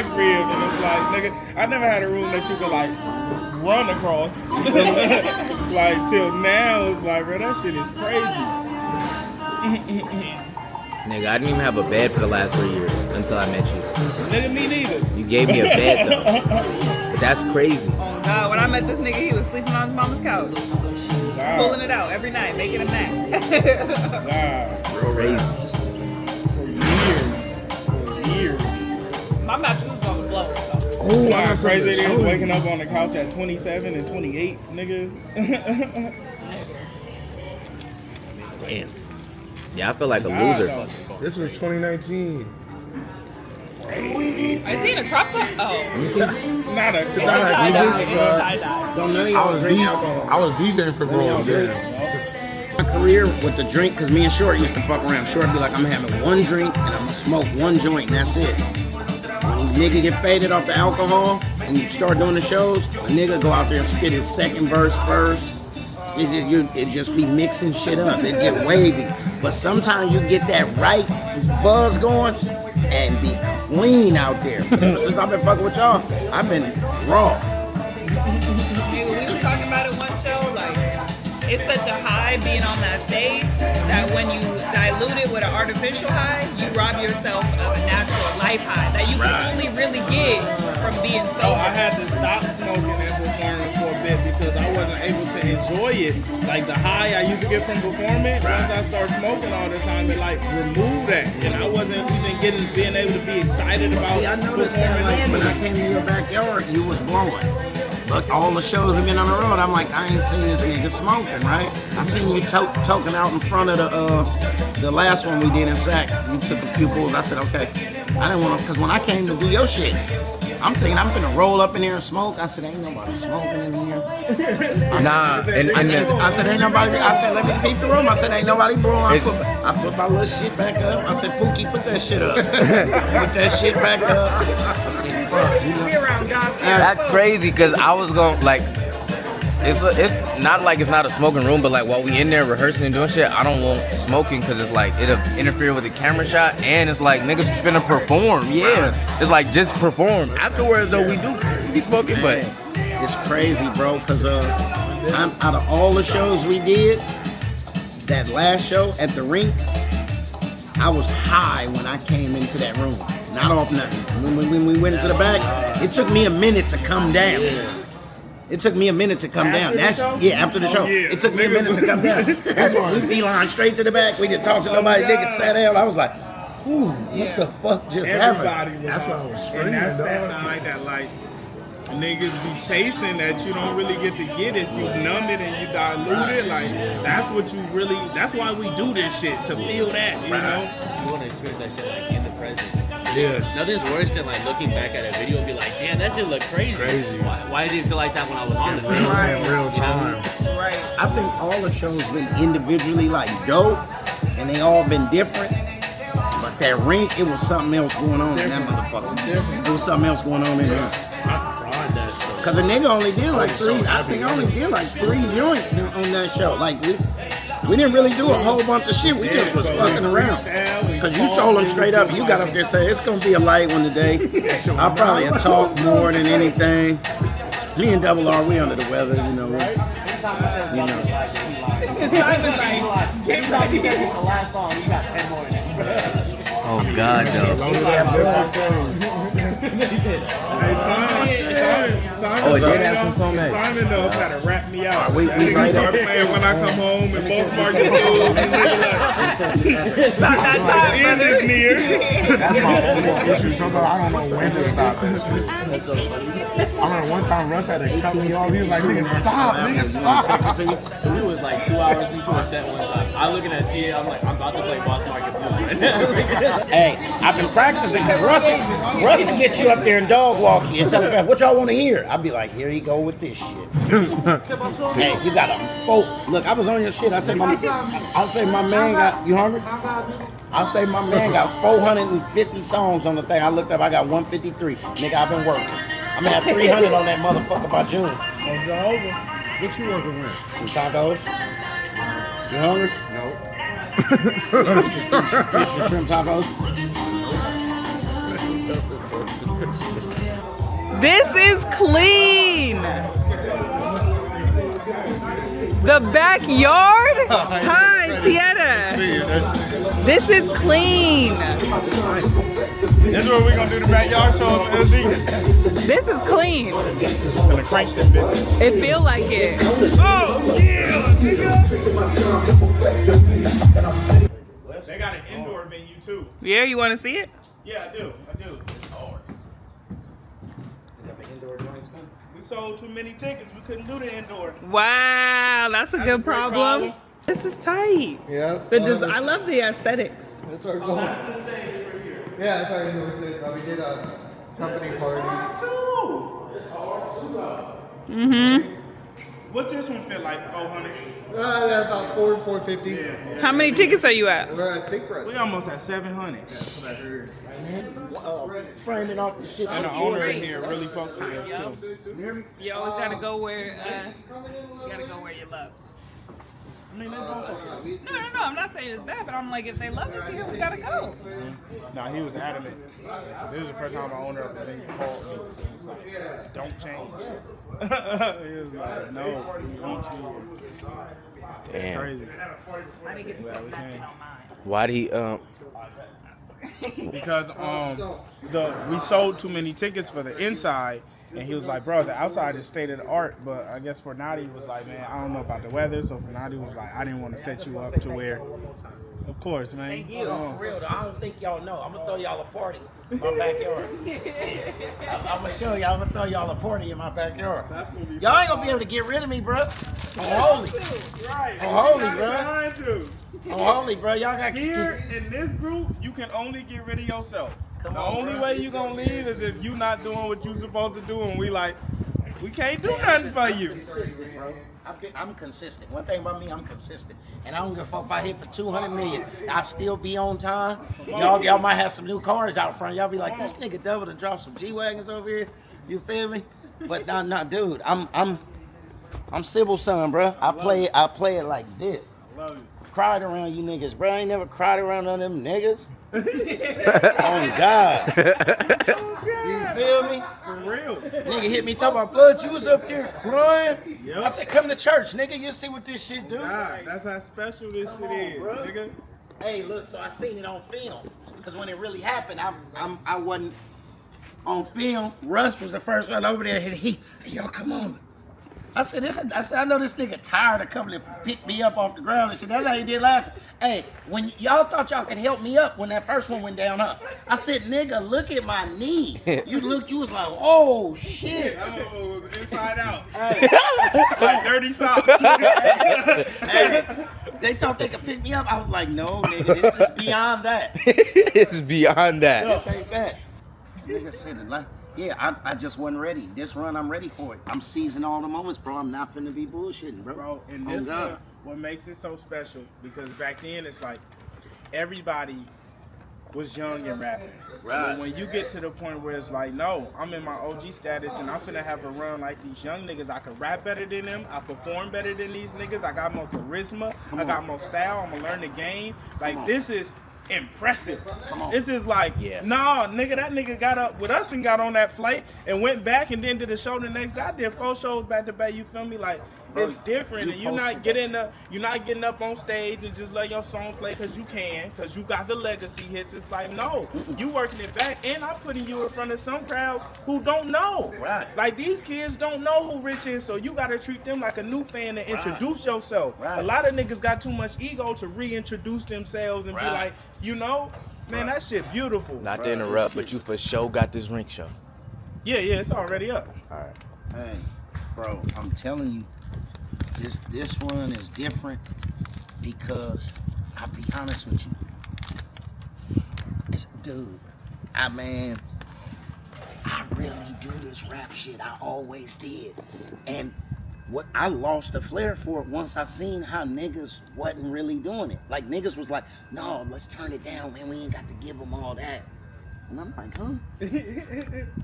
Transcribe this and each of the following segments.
my crib, and it's like, nigga, I never had a room that you could like run across. Like till now, it's like, bro, that shit is crazy. Nigga, I didn't even have a bed for the last 3 years until I met you. Nigga, me neither. You gave me a bed though. But that's crazy. Oh God, when I met this nigga, he was sleeping on his mama's couch. Wow. Pulling it out every night, making a nap. Wow. Crazy. For years. My mattress was on the floor, so. Oh, how crazy it is waking up on the couch at 27 and 28, nigga. Damn. Yeah, I feel like a loser. This was 2019. I seen a crop top. Oh. Not a Don't none of y'all drink alcohol. I was DJing for girls. My career with the drink, because me and Short used to fuck around. Short be like, I'm having one drink and I'm gonna smoke one joint and that's it. When a nigga get faded off the alcohol and you start doing the shows, a nigga go out there and spit his second verse first. It just be mixing shit up. It get wavy. But sometimes you get that right buzz going and be clean out there. Since I've been fucking with y'all, I've been raw. We was talking about it one show, like, it's such a high being on that stage that when you dilute it with an artificial high, you rob yourself of a natural life high that you can only really get from being So sober. I had to stop smoking and performing for a bit because I wasn't able to enjoy it. Like the high I used to get from performing, once I started smoking all the time, it like removed that. And I wasn't even being able to be excited about See, I noticed that like when I came in your backyard, you was blowing. Look, all the shows we've been on the road, I'm like, I ain't seen this nigga smoking, right? I seen you toking out in front of the last one we did in Sac. You took a few pulls. I said, okay. I didn't want to, because when I came to do your shit, I'm thinking I'm finna roll up in here and smoke. I said, ain't nobody smoking in here. I said, ain't nobody. I said, let me peep the room. I said, ain't nobody blowing. I put my little shit back up. I said, Pookie, put that shit up. Put that shit back up. I said, fuck, you know. That's crazy because I was going like, it's not like it's not a smoking room, but like while we in there rehearsing and doing shit, I don't want smoking because it's like it'll interfere with the camera shot and it's like niggas finna perform. Yeah, it's like just perform. Afterwards though, we be smoking, but it's crazy, bro. Cause I'm out of all the shows we did, that last show at the rink, I was high when I came into that room. Not off nothing. When we went into the back, it took me a minute to come down. It took me a minute to come down. After the show. It took me a minute to come down. That's why we beeline straight to the back. We didn't talk to nobody. Niggas sat down. I was like, "Ooh, what the fuck just happened?" That's why I was screaming. And that's that night that like niggas be chasing that you don't really get to get if you numb it and you dilute it. Like that's what you really. That's why we do this shit to feel that. You know. You want to experience that shit like in the present. Yeah. Nothing's worse than like looking back at a video and be like, damn, that shit look crazy. Why did it feel like that when I was on the screen? In real time. Right. I think all the shows been individually like dope, and they all been different. But that rink, it was something else going on in that motherfucker. It was something else going on in there. Cause a nigga only did like three. I think I only did like 3 joints on that show. Like we didn't really do a whole bunch of shit. We just was fucking around. Cause you told them straight up. You got up there saying it's gonna be a light one today. I'll probably talk more than anything. Me and Double R, we under the weather, you know. oh god, though. Simon, Simon knows how to rap me out. We right start playing when I come home and most market dudes. End is near. That's my whole issue. Sometimes I don't know when to stop that shit. I remember one time Russ had to cut me off. He was like, nigga, stop, nigga, stop. We was like 2 hours into a set one time. I looking at Tia, I'm like, I'm about to play Boss Market Food. Hey, I've been practicing because Russ will get you up there and dog walk you and tell him, what y'all want to hear? I'll be like, here he go with this shit. Hey, you got a folk. Look, I was on your shit. I'll say my man got, you hungry? I'll say my man got 450 songs on the thing. I looked up, I got 153. Nigga, I've been working. I'm gonna have 300 on that motherfucker by June. What you working with? Some tacos. You hungry? No. Fish and shrimp tacos. This is clean. The backyard? Hi, Tieta. This is clean. This is what we're gonna do the backyard show on LD. This is clean. Gonna crank this bitch. It feel like it. Oh yeah, nigga. They got an indoor venue too. Yeah, you want to see it? Yeah, I do. It's hard. We sold too many tickets. We couldn't do the indoor. Wow, that's a That's a good great problem. This is tight. Yeah. I love the aesthetics. That's our goal. Yeah, that's our indoor stage. We did a company party. What this one feel like? 400. Yeah, about 450. How many tickets are you at? I think we're We at almost at 700. Framing off the shit. And the owner in here really fucks with us too. You always gotta go where you loved. I mean, they both fuck with us. No, I'm not saying it's bad, but I'm like, if they love us here, we gotta go. Nah, he was adamant. This is the first time the owner of the thing called me. He was like, don't change. He was like, no, we want you here. Damn. Crazy. I didn't get to put nothing on mine. Why did he Because we sold too many tickets for the inside, and he was like, bro, the outside is state of the art, but I guess for Nadi was like, man, I don't know about the weather, so for Nadi was like, I didn't want to set you up to where, of course, man. Thank you. For real though, I don't think y'all know. I'm gonna throw y'all a party in my backyard. I'm gonna show y'all. I'm gonna throw y'all a party in my backyard. Y'all ain't gonna be able to get rid of me, bro. I'm holy. Right. I'm holy, You're bro. not trying to. I'm holy, bro. Y'all got Here in this group, you can only get rid of yourself. The only way you gonna leave is if you not doing what you supposed to do, and we can't do nothing for you. consistent, bro. I'm consistent. One thing about me, I'm consistent. And I don't give a fuck if I hit for 200 million. I'll still be on time. Y'all might have some new cars out front. Y'all be like, this nigga doubled and dropped some G-Wagons over here. You feel me? But nah, dude. I'm Sybil's son, bro. I play it like this. Love you. Cried around you niggas, bro. I ain't never cried around none of them niggas. Oh God. You feel me? For real. Nigga hit me talking about blood. You was up there crying. Yep. I said, come to church, nigga. You see what this shit do? Nah, that's how special this shit is, bro. nigga. Hey, look. So I seen it on film because when it really happened, I wasn't on film. Russ was the first one over there. Hey, y'all, come on. I said, I know this nigga tired of coming to pick me up off the ground and shit. That's how he did last time. Hey, when y'all thought y'all could help me up when that first one went down, huh? I said, nigga, look at my knee. You was like, oh, shit. That motherfucker was inside out. Hey. Like dirty socks. Hey, they thought they could pick me up. I was like, no, nigga, this is beyond that. This is beyond that. This ain't that. Nigga said it like, yeah, I just wasn't ready. This run, I'm ready for it. I'm seizing all the moments, bro. I'm not finna be bullshitting, bro. Bro, and Oh, this God. what makes it so special, because back then it's like everybody was young and rapping. Right. But when you get to the point where it's like, no, I'm in my OG status and I'm finna have a run like these young niggas. I can rap better than them. I perform better than these niggas. I got more charisma. I got more style. I'm gonna learn the game. Like, this is impressive. This is like, nah, nigga, that nigga got up with us and got on that flight and went back and then did a show the next day. I did 4 shows back to back, you feel me? Like, it's different, and you're not getting up on stage and just let your song play because you can, because you got the legacy hits. It's like, no, you working it back, and I'm putting you in front of some crowds who don't know. Right. Like, these kids don't know who Rich is, so you gotta treat them like a new fan and introduce yourself. Right. A lot of niggas got too much ego to reintroduce themselves and be like, you know, man, that shit beautiful. Not to interrupt, but you for sure got this rink show. Yeah, it's already up. All right. Hey, bro, I'm telling you, this run is different because I'll be honest with you. Dude, I really do this rap shit. I always did. And what I lost the flair for it once I seen how niggas wasn't really doing it. Like, niggas was like, no, let's turn it down, man. We ain't got to give them all that. And I'm like, huh?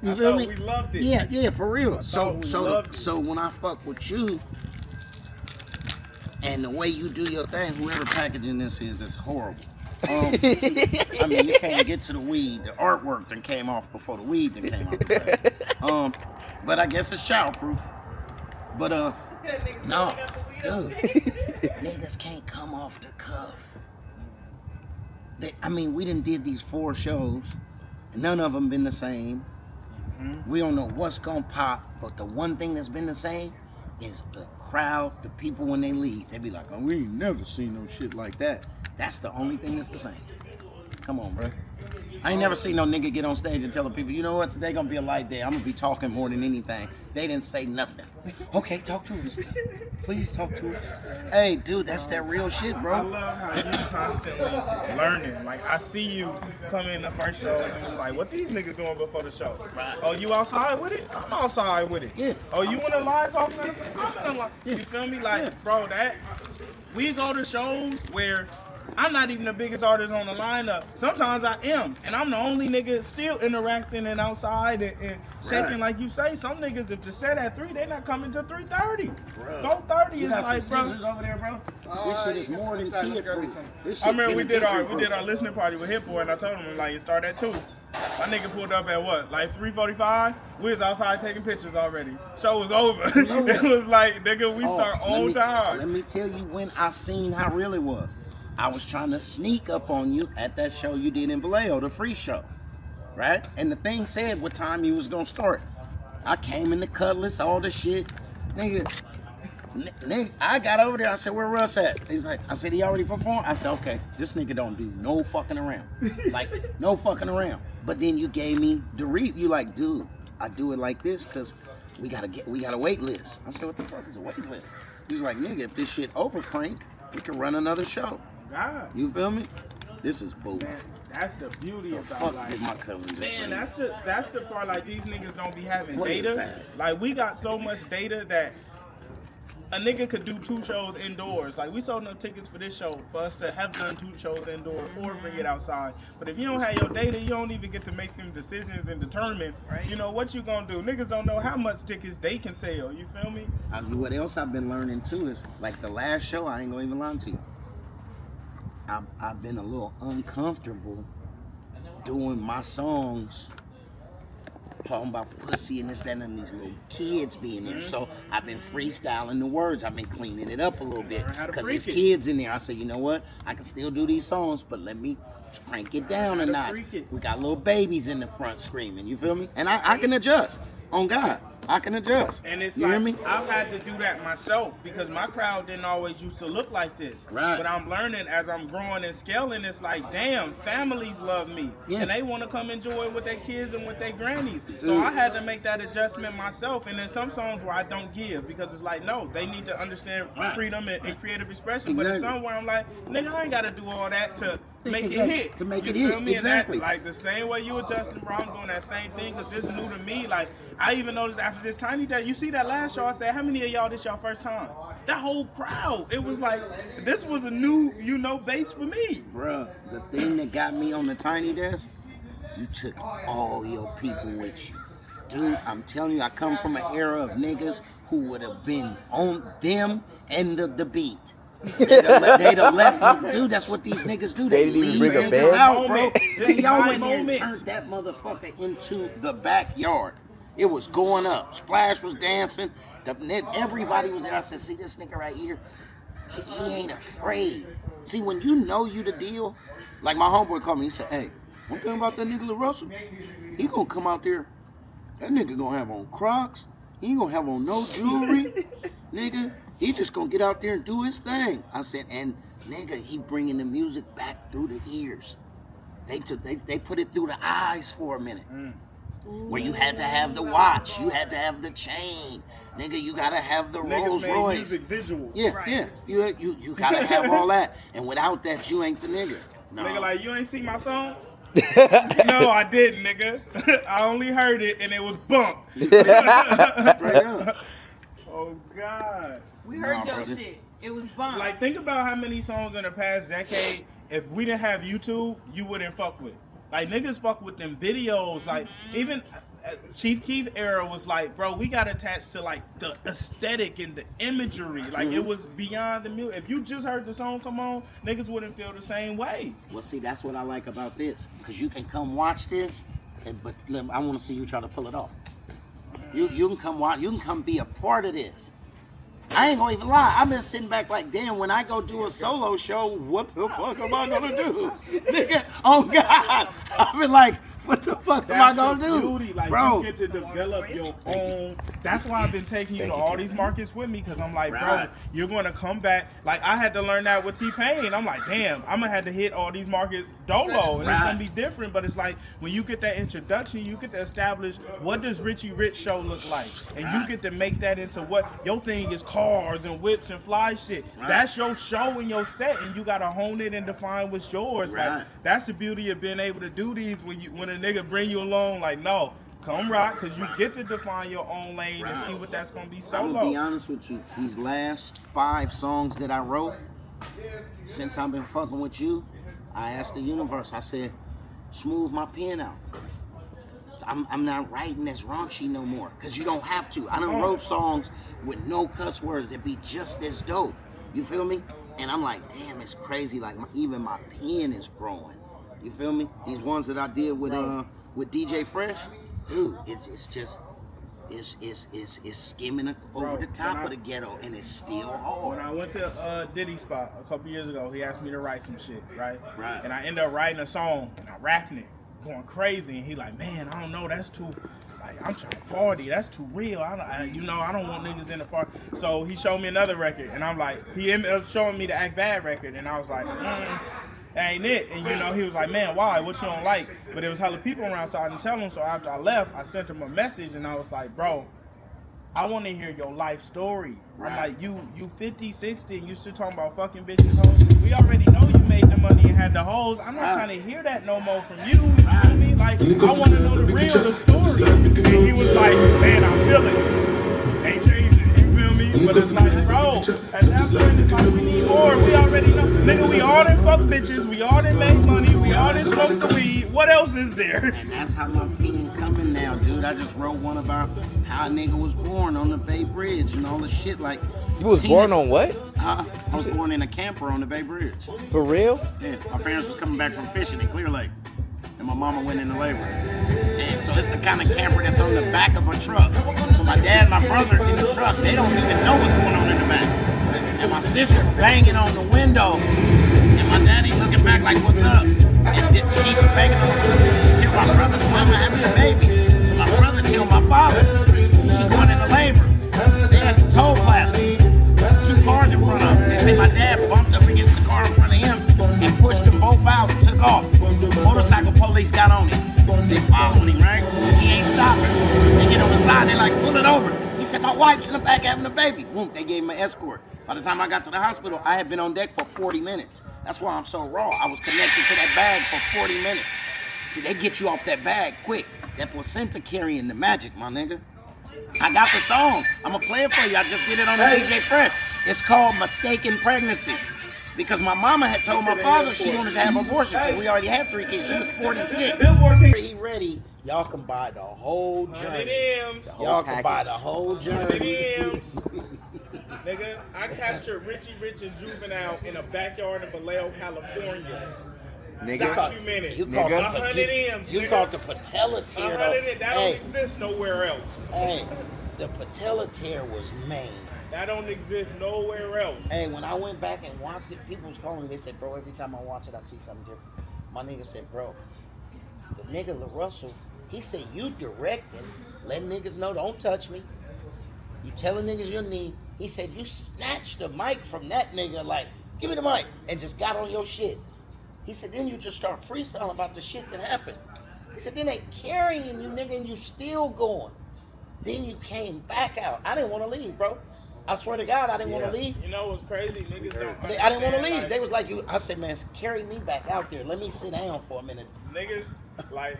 You feel me? We loved it. Yeah, for real. thought we loved it. So when I fuck with you and the way you do your thing, whoever packaging this is horrible. I mean, you can't get to the weed. The artwork then came off before the weed then came out. The bag. But I guess it's childproof. But no, dude, niggas can't come off the cuff. We done did these 4 shows. None of them been the same. We don't know what's gonna pop, but the one thing that's been the same is the crowd, the people when they leave. They be like, oh, we ain't never seen no shit like that. That's the only thing that's the same. Come on, bro. I ain't never seen no nigga get on stage and tell the people, you know what, today gonna be a light day. I'm gonna be talking more than anything. They didn't say nothing. Okay, talk to us. Please talk to us. Hey, dude, that's that real shit, bro. I love how you constantly learning. Like, I see you come in the first show and it's like, what these niggas doing before the show? Oh, you outside with it? I'm outside with it. Yeah. Oh, you in the line talking? I'm in the line. You feel me? Like, bro, we go to shows where I'm not even the biggest artist on the lineup. Sometimes I am, and I'm the only nigga still interacting and outside and shaking like you say. Some niggas, if the set at 3, they not coming to 3:30. 4:30 is like, bro. Over there, bro. This shit is more than kid proof. I remember we did our listening party with Hit Boy, and I told him like it started at 2. My nigga pulled up at what, like 3:45? We was outside taking pictures already. Show was over. It was like, nigga, we start on time. Let me tell you when I seen how real it was. I was trying to sneak up on you at that show you did in Vallejo, the free show, right? And the thing said what time you was gonna start. I came in the Cutlass, all the shit. Nigga, I got over there, I said, where Russ at? He's like, I said, he already performed? I said, okay, this nigga don't do no fucking around. Like, no fucking around. But then you gave me the you like, dude, I do it like this because we got a wait list. I said, what the fuck is a wait list? He was like, nigga, if this shit over crank, we can run another show. God. You feel me? This is bull. Man, that's the beauty The about fuck life. did my cousin just Man, bring? that's the part. Like, these niggas don't be having What is data. that? Like, we got so much data that a nigga could do 2 shows indoors. Like, we sold no tickets for this show for us to have done 2 shows indoors or bring it outside. But if you don't have your data, you don't even get to make them decisions and determine, you know, what you gonna do. Niggas don't know how much tickets they can sell. You feel me? What else I've been learning too is like the last show. I ain't gonna even lie to you. I've been a little uncomfortable doing my songs, talking about pussy and this, that, and these little kids being there. So I've been freestyling the words. I've been cleaning it up a little bit because there's kids in there. I said, you know what? I can still do these songs, but let me crank it down a notch. We got little babies in the front screaming. You feel me? And I can adjust. On God, I can adjust. And it's you like, hear me? I've had to do that myself because my crowd didn't always used to look like this. Right. But I'm learning as I'm growing and scaling, it's like, damn, families love me. Yeah. And they want to come enjoy with their kids and with their grannies. Dude. So I had to make that adjustment myself. And there's some songs where I don't give because it's like, no, they need to understand freedom and creative expression. But it's somewhere I'm like, nigga, I ain't got to do all that to make it hit. To make You it feel hit, me? exactly. And that, like the same way you adjusting, bro, I'm doing that same thing because this is new to me. Like, I even noticed after this Tiny Day, you see that last show, I said, how many of y'all this y'all first time? That whole crowd, it was like, this was a new, base for me. Bruh, the thing that got me on the Tiny Desk, you took all your people with you. Dude, I'm telling you, I come from an era of niggas who would have been on them and the beat. They'd have left me. Dude, that's what these niggas do. They didn't even leave bring a niggas bed? out, bro. This Y'all my went there and moment. turned that motherfucker into the backyard. It was going up. Splash was dancing. Everybody was there. I said, see this nigga right here? He ain't afraid. See, when you know you the deal, like my homeboy called me, he said, hey, one thing about that nigga LaRussell, he gonna come out there, that nigga gonna have on Crocs, he ain't gonna have on no jewelry, nigga, he just gonna get out there and do his thing. I said, and nigga, he bringing the music back through the ears. They put it through the eyes for a minute. Where you had to have the watch, you had to have the chain, nigga. You gotta have the Rolls Niggas made Royce. music visual. Yeah. You gotta have all that, and without that, you ain't the nigga. No. Nigga, like, you ain't see my song? No, I didn't, nigga. I only heard it and it was bump. Straight up. Oh, God. We heard Nah, your brother. shit. It was bomb. Like, think about how many songs in the past decade, if we didn't have YouTube, you wouldn't fuck with. Like, niggas fuck with them videos. Like, even Chief Keef era was like, bro, we got attached to like the aesthetic and the imagery. Like it was beyond the music. If you just heard the song come on, niggas wouldn't feel the same way. Well, see, that's what I like about this, because you can come watch this, but I want to see you try to pull it off. You can come watch. You can come be a part of this. I ain't gonna even lie. I've been sitting back like, damn, when I go do a solo show, what the fuck am I gonna do? Nigga, oh God. I've been like, what the fuck am I gonna do? Beauty. Like, bro, you get to develop your own. That's why I've been taking you to all these markets with me, because I'm like, bro, you're gonna come back. Like, I had to learn that with T-Pain. I'm like, damn, I'm gonna have to hit all these markets dolo, and it's gonna be different. But it's like, when you get that introduction, you get to establish what does Richie Rich show look like, and you get to make that into what your thing is. Cars and whips and fly shit. That's your show and your set, and you gotta hone it and define what's yours. Like, that's the beauty of being able to do these when a nigga bring you along. Like, no, come rock, because you get to define your own lane and see what that's gonna be solo. I'm gonna be honest with you. These last 5 songs that I wrote, since I've been fucking with you, I asked the universe. I said, smooth my pen out. I'm not writing as raunchy no more, because you don't have to. I done wrote songs with no cuss words that be just as dope. You feel me? And I'm like, damn, it's crazy. Like, even my pen is growing. You feel me? These ones that I did with DJ Fresh, dude, it's just skimming over the top of the ghetto, and it's still hard. When I went to Diddy spot a couple years ago, he asked me to write some shit, right? And I ended up writing a song, and I'm rapping it, going crazy, and he like, man, I don't know, that's too, like, I'm trying to party, that's too real. I don't want niggas in the party. So he showed me another record, and I'm like, he ended up showing me the Act Bad record, and I was like, that ain't it. And he was like, man, why? What you don't like? But there was hella people around, so I didn't tell him. So after I left, I sent him a message, and I was like, bro, I want to hear your life story. I'm like, you 50, 60, and you still talking about fucking bitches, hoes. We already know you made the money and had the hoes. I'm not trying to hear that no more from you. You know what I mean? Like, I want to know the real, the story. And he was like, man, I feel it. Ain't changing. You feel me? But it's like, bro, at that point, it's like, we need more. We already know. Nigga, we all done fuck bitches. We all done make money. We all done smoke the weed. What else is there? And that's how my pen coming now, dude. I just wrote one about how a nigga was born on the Bay Bridge and all the shit. Like, you was born on what? I was born in a camper on the Bay Bridge. For real? Yeah, my parents was coming back from fishing in Clear Lake, and my mama went into labor. And so it's the kind of camper that's on the back of a truck. So my dad and my brother in the truck, they don't even know what's going on in the back. And my sister banging on the window, and my daddy looking back like, what's up? And she's banging on the window. She tell my brother's mama having a baby. So my brother tell my father, she's going into labor. They had some toll plaza. 2 cars in front of him. They say my dad bumped up against the car in front of him and pushed them both out and took off. Motorcycle police got on him. They followed him, right? He ain't stopping. They get on the side, they like, pull it over. He said, my wife's in the back having a baby. Boom, they gave him an escort. By the time I got to the hospital, I had been on deck for 40 minutes. That's why I'm so raw. I was connected to that bag for 40 minutes. See, they get you off that bag quick. That placenta carrying the magic, my nigga. I got the song. I'm going to play it for you. I just did it on the DJ Fresh. It's called Mistaken Pregnancy. Because my mama had told my father she wanted to have an abortion because we already had 3 kids. She was 46. He ready. Y'all can buy the whole journey. Y'all can buy the whole journey. Nigga, I captured Richie Rich and Juvenile in a backyard in Vallejo, California. Nigga, documented. You caught 100 M's. You caught the patella tear. 100 that don't exist nowhere else. Hey, the patella tear was main. That don't exist nowhere else. Hey, when I went back and watched it, people was calling me. They said, bro, every time I watch it, I see something different. My nigga said, bro, the nigga LaRussell, he said, you directing, letting niggas know, don't touch me. You telling niggas your knee. He said, you snatched the mic from that nigga, like, give me the mic, and just got on your shit. He said, then you just start freestyling about the shit that happened. He said, then they carrying you, nigga, and you still going. Then you came back out. I didn't want to leave, bro. I swear to God, I didn't want to leave. You know what's crazy? Niggas don't understand. I didn't want to leave. Like, they was like, I said, man, carry me back out there. Let me sit down for a minute. Niggas, like,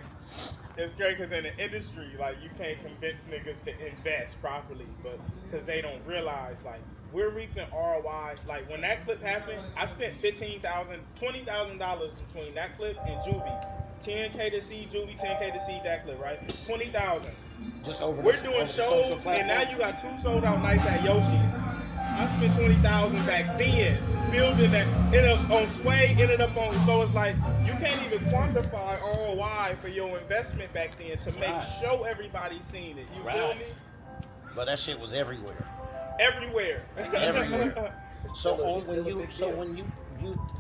it's great because in the industry, like, you can't convince niggas to invest properly, but because they don't realize, like, we're reaping ROI. Like, when that clip happened, I spent $15,000, $20,000 between that clip and Juvie. 10K to see Juvie, 10K to see that clip, right? 20,000. Just over. We're doing shows, and now you got 2 sold out nights at Yoshi's. I spent 20,000 back then building that. Ended up on Sway, ended up on. So it's like you can't even quantify ROI for your investment back then to make show everybody seen it. You feel me? But that shit was everywhere. Everywhere. Everywhere. So when you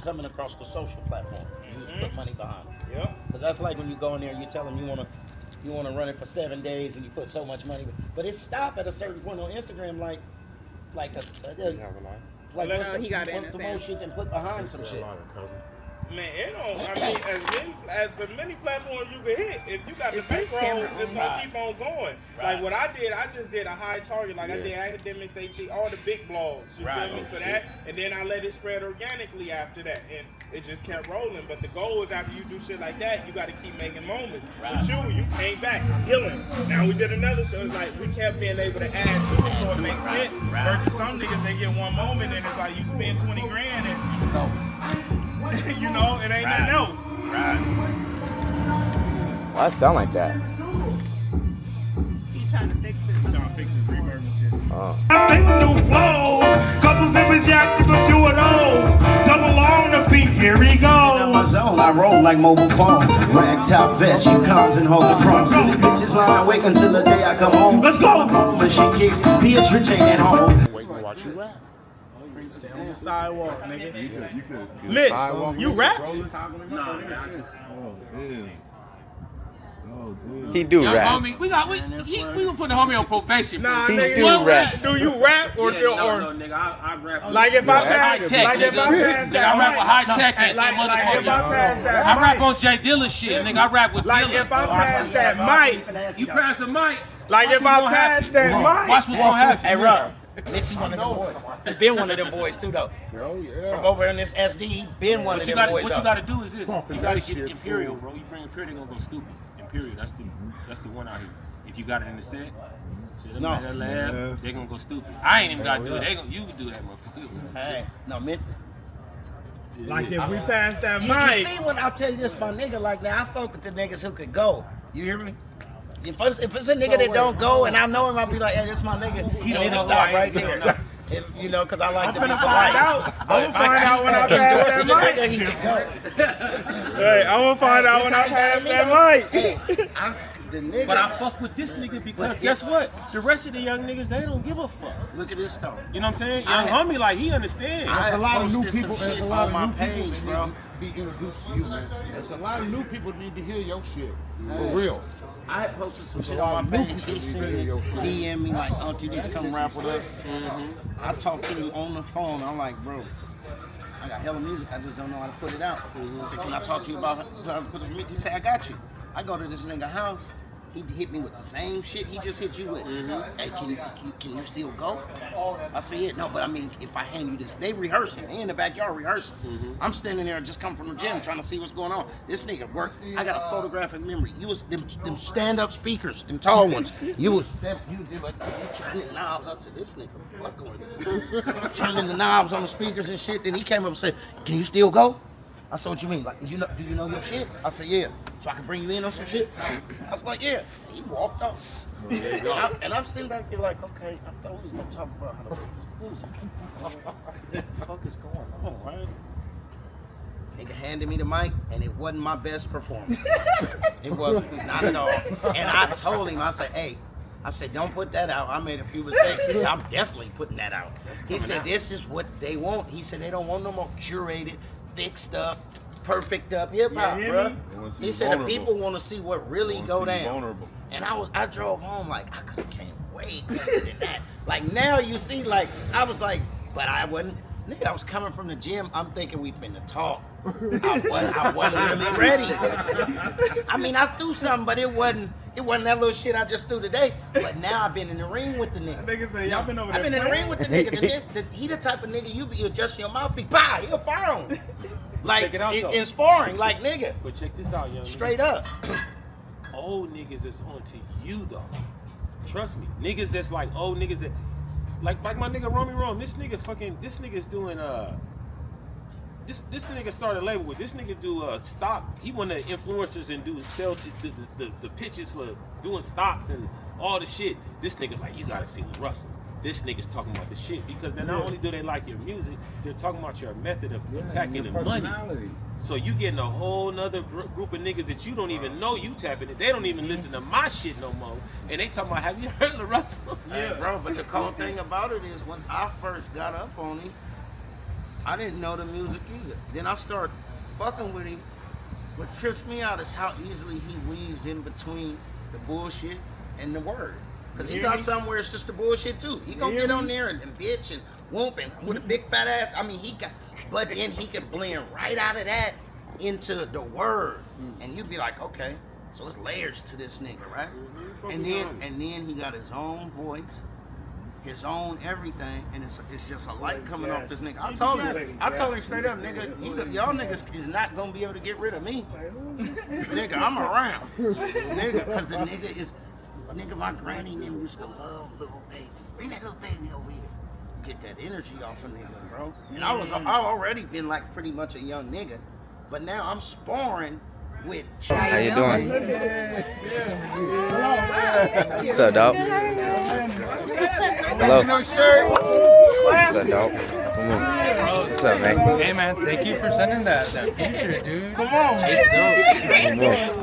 coming across the social platform, you just put money behind it. Yep. Because that's like when you go in there and you tell them you want to run it for 7 days and you put so much money. But it stopped at a certain point on Instagram, like he got it in what's the his most you can put behind some shit. Man, it don't. I mean, as many platforms you can hit, if you got the It's his bankroll, camera. it's gonna keep on going. Like what I did, I just did a high target. Like I did academics, AT, all the big blogs. You feel me for that? And then I let it spread organically after that, and it just kept rolling. But the goal is after you do shit like that, you got to keep making moments. With you came back healing. Now we did another show. It's like we kept being able to add to it, so it makes sense. Versus some niggas, they get one moment and it's like you spend 20 grand and It's over. you know, it ain't nothing else. Why it sound like that? He trying to fix it. Trying to fix his reverb and shit. I stay with new flows. Couples of his yak to the 2 of those. Double on the beat, here he In my goes. zone, I roll like mobile phone. Rag top vets, you cons and hold the crumbs. Silly bitches line, wait until the day I come home. Let's go. Home and she kicks, Beatrice ain't at home. Wait and watch you rap. On the sidewalk, nigga. You could Mitch, you rap? Nah, man, I just. He do Young rap. homie, we gonna put the homie on probation. Nah, He nigga. do you rap. Do you rap or Yeah, or no, nigga, I rap. like if I pass, High tech, like if I pass nigga, that I rap with mic, high tech and like if I motherfucker. pass that I rap mic, on Jay Dilla shit, nigga. I rap with like Dilla. if I pass that mic, You pass a mic. like watch if what's I gonna pass happen. that mic. Watch what's gonna happen. Hey, Rob. Mitchie one of them boys. He been one of them boys too, though. From over in this SD, he been one of them boys, What you though. gotta do is this. You gotta get Imperial, bro. You bring Imperial, they gonna go stupid. Imperial, that's the one out here. If you got it in the set, shit, No. that lab, they gonna go stupid. I ain't even gotta do it. You can do that, motherfucker. Hey, no, Mitch. Like if we pass that You mic, see when I tell you this, my nigga, like now I fuck with the niggas who could go. You hear me? If it's a nigga that don't go and I know him, I'll be like, hey, this my nigga. He And don't it'll know stop why. right He don't there. know. You know, because I like I'm to be finna polite. find out. I'm gonna find out when I pass that mic. He can go. Hey, I'm gonna find out when I pass that mic. Hey, the nigga. But I fuck with this nigga because guess what? The rest of the young niggas, they don't give a fuck. Look at this though. You know what I'm saying? Young homie, like, he understands. I There's a lot of new posted some people. There's shit a lot on my of new people page, that bro. need to be introduced to you, man. There's a lot of new people that need to hear your shit. For real. I had posted some shit a lot on of my new page. people He seen that need to hear it, your shit. DM me like, Unc, you need to come rap with us. I talked to him on the phone. I'm like, bro, I got hella music. I just don't know how to put it out. I said, can I talk to you about how to put it? He said, I got you. I go to this nigga house. He hit me with the same shit he just hit you with. Hey, can you still go? I said, yeah, no, but I mean, if I hand you this, they rehearsing. They in the backyard rehearsing. I'm standing there, just come from the gym, trying to see what's going on. This nigga work. I got a photographic memory. You was them stand-up speakers, them tall ones. You did like turning the knobs. I said, this nigga fucking with me. Turning the knobs on the speakers and shit. Then he came up and said, can you still go? I said, what you mean? Like, do you know your shit? I said, yeah. So I can bring you in on some shit? I was like, yeah. He walked off. And I'm sitting back here like, okay, I thought we was going to talk about how to make this music. What the fuck is going on, right? Nigga handed me the mic, and it wasn't my best performance. It wasn't, not at all. And I told him, I said, hey, don't put that out. I made a few mistakes. He said, I'm definitely putting that out. He said, this is what they want. He said, they don't want no more curated, fixed up, perfect up hip hop, bro. He said the people want to see what really go down. And I drove home like I could have came way better than that. Like now you see, like I was like, but I wasn't. Nigga, I was coming from the gym. I'm thinking we finna talk. I wasn't really ready. I mean, I threw something, but it wasn't that little shit I just threw today. But now I've been in the ring with the nigga. Niggas say y'all been over there. I've been in the ring with the nigga. He the type of nigga you be adjusting your mouth, he'll fire on. Like in sparring, like nigga. But check this out, young Straight up. Old niggas is on to you though. Trust me. Niggas that's like old niggas that like my nigga Romy Rome. This nigga's doing this nigga started a label with this nigga do stock. He one of the influencers and sell the pitches for doing stocks and all the shit. This nigga's like, you gotta see Russell. This nigga's talking about the shit because then not only do they like your music, they're talking about your method of attacking the money. So you getting a whole nother group of niggas that you don't even know you tapping it. They don't even listen to my shit no more. And they talking about, have you heard LaRussell? Yeah, bro. But the cool thing about it is when I first got up on him, I didn't know the music either. Then I started fucking with him. What trips me out is how easily he weaves in between the bullshit and the word. Because he got somewhere it's just the bullshit too. He gonna get on there and bitch and whoop and with a big fat ass. I mean, but then he can blend right out of that into the word. And you'd be like, okay, so it's layers to this nigga, right? And then he got his own voice, his own everything, and it's just a light coming off this nigga. I told him straight up, nigga, y'all niggas is not gonna be able to get rid of me. Nigga, I'm around. Nigga, because the nigga is, nigga, my granny and them used to love little baby. Bring that little baby over here. Get that energy off of nigga, bro. And I already been like pretty much a young nigga, but now I'm sparring with. How you doing? What's up, dog? Hello. What's up, dog? What's up, man? Hey, man, thank you for sending that picture, dude. Come on. It's dope.